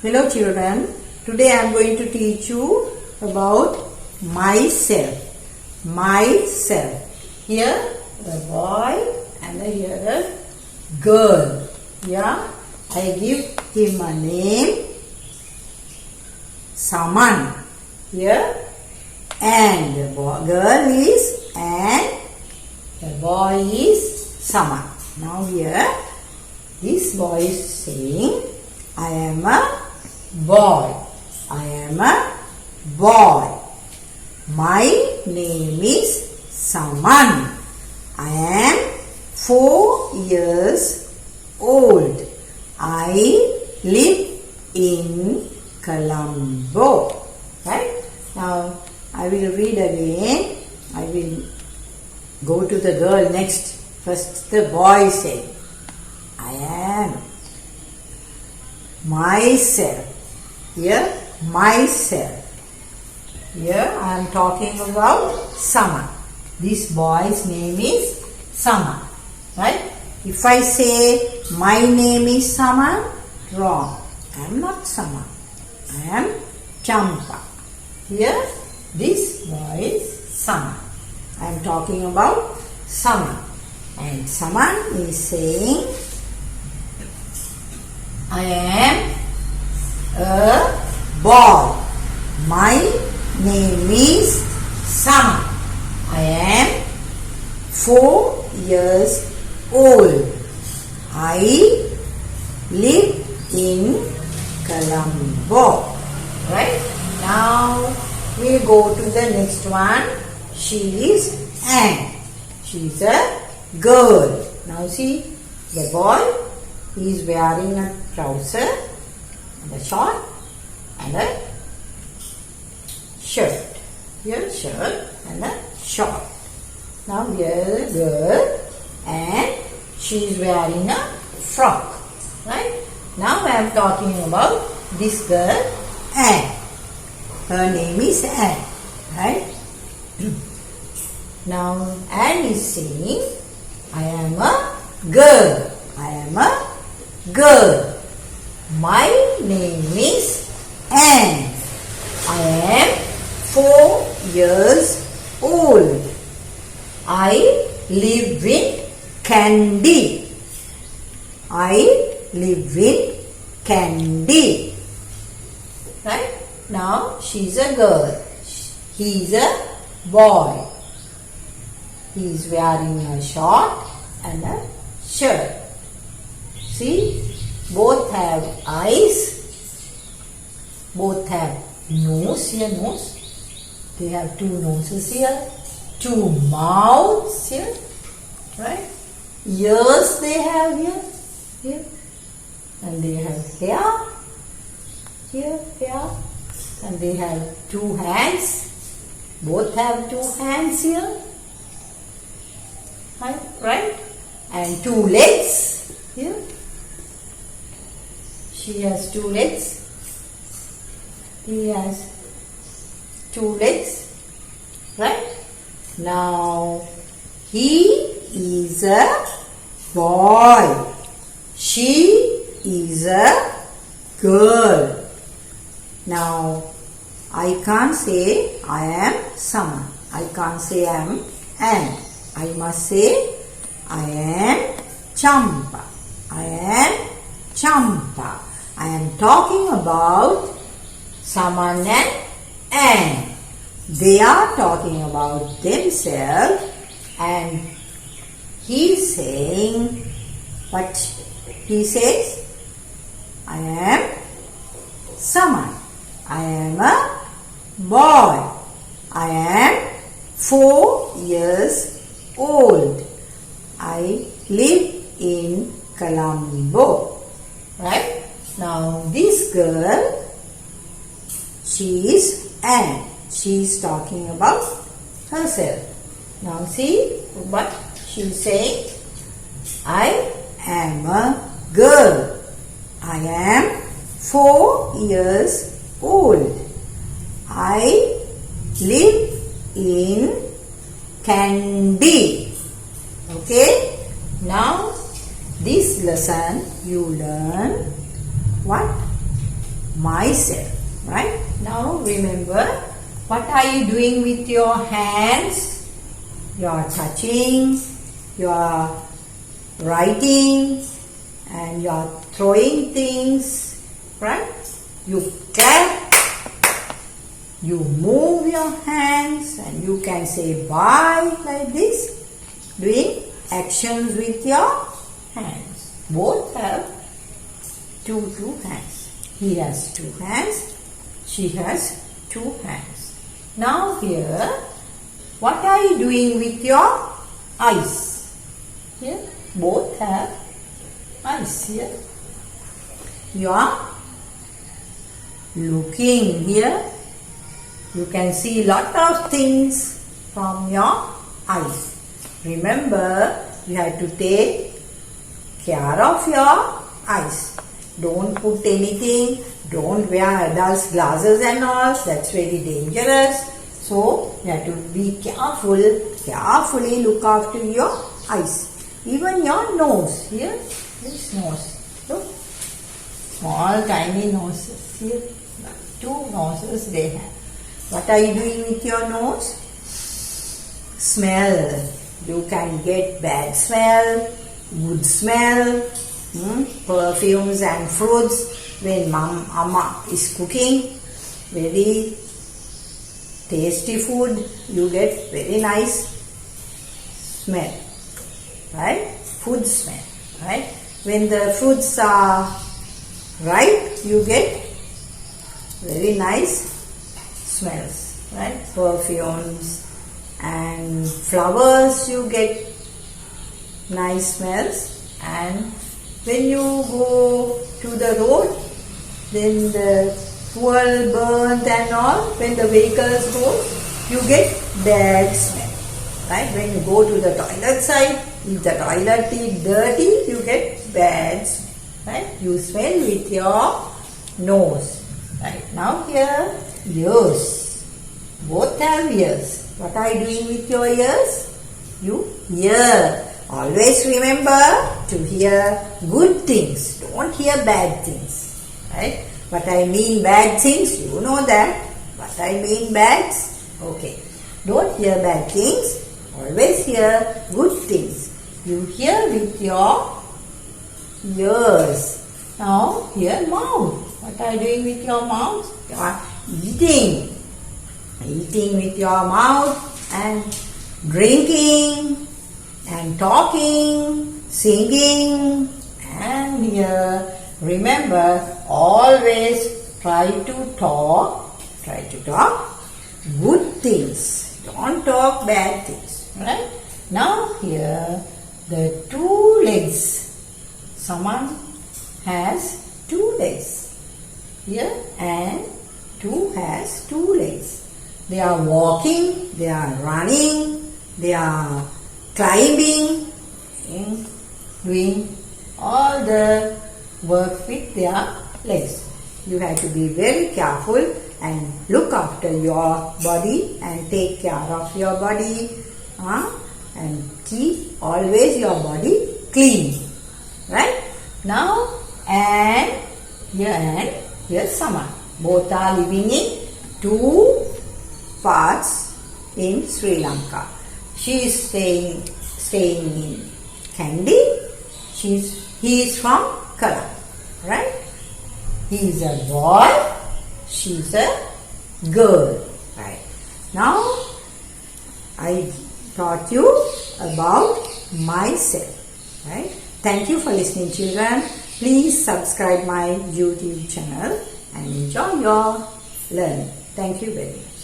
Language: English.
Hello children, today I am going to teach you about myself. Myself. Here the boy and here the girl. Yeah, I give him a name Saman. Here and the girl is and the boy is Saman. Now here this boy is saying I am a boy. I am a boy. My name is Saman. I am 4 years old. I live in Colombo. Right? Now I will read again. I will go to the girl next. First the boy said, I am myself. Here, myself. Here, I am talking about Saman. This boy's name is Saman. Right? If I say, my name is Saman, wrong. I am not Saman. I am Champa. Here, this boy is Saman. I am talking about Saman. And Saman is saying, I am a boy. My name is Saman. I am 4 years old. I live in Colombo. Right? Now we'll go to the next one. She is Anne. She is a girl. Now see the boy. He is wearing a trouser and a short and a shirt. Here shirt and a short. Now here the girl and she is wearing a frock. Right? Now I am talking about this girl Anne. Her name is Anne. Right? Now Anne is saying, I am a girl. I am a girl. My name is Anne. I am 4 years old. I live in Kandy. I live in Kandy. Right? Now she is a girl. He is a boy. He is wearing a short and a shirt. See, both have eyes, both have nose, here nose. They have 2 noses here, 2 mouths here, right? Ears they have here, and they have hair, here, and they have 2 hands. Both have 2 hands here, right? And 2 legs here. She has 2 legs. He has 2 legs. Right? Now, he is a boy. She is a girl. Now, I can't say I am Saman. I can't say I am Anne. I must say I am Champa. I am Champa. I am talking about Saman and Anne. They are talking about themselves and he is saying, what he says? I am Saman. I am a boy. I am 4 years old. I live in Colombo. Right? Now this girl, she is Anne. She is talking about herself. Now see what she is saying. I am a girl. I am 4 years old. I live in Kandy. Okay? Now this lesson you learn what? myself. Right? Now remember, what are you doing with your hands? You are touching, you are writing, and you are throwing things. Right? You clap, you move your hands, and you can say bye like this, doing actions with your hands. Both have two hands. He has 2 hands, she has 2 hands. Now here, what are you doing with your eyes? Here, both have eyes here. You are looking here. You can see lot of things from your eyes. Remember, you have to take care of your eyes. Don't put anything, don't wear adults' glasses and all, that's very dangerous. So, you have to be careful, carefully look after your eyes. Even your nose, here, this nose, look, small tiny noses here, 2 noses they have. What are you doing with your nose? Smell. You can get bad smell, good smell, perfumes and fruits. When Mama is cooking very tasty food, you get very nice smell, right? Food smell, right? When the fruits are ripe, you get very nice smells, right? Perfumes and flowers, you get nice smells. And when you go to the road, then the fuel burnt and all, when the vehicles go, you get bad smell, right? When you go to the toilet side, if the toilet is dirty, you get bad smell, right? You smell with your nose. Right, now here, ears. Both have ears. What are you doing with your ears? You hear. Always remember to hear good things. Don't hear bad things. Right? What I mean bad things, you know that. What I mean bad, okay. Don't hear bad things. Always hear good things. You hear with your ears. Now, hear mouth. What are you doing with your mouth? You are eating. Eating with your mouth and drinking and talking, singing, and here. Remember, always try to talk good things. Don't talk bad things. Right? Now here, the 2 legs. Someone has 2 legs. Here, and 2 has 2 legs. They are walking, they are running, they are climbing, and doing all the work with their legs. You have to be very careful and look after your body and take care of your body, and keep always your body clean. Right? Now, and here's Sama. Both are living in 2 parts in Sri Lanka. She is staying in Kandy. He is from Kala. Right? He is a boy. She is a girl. Right? Now, I taught you about myself. Right? Thank you for listening, children. Please subscribe my YouTube channel and enjoy your learning. Thank you very much.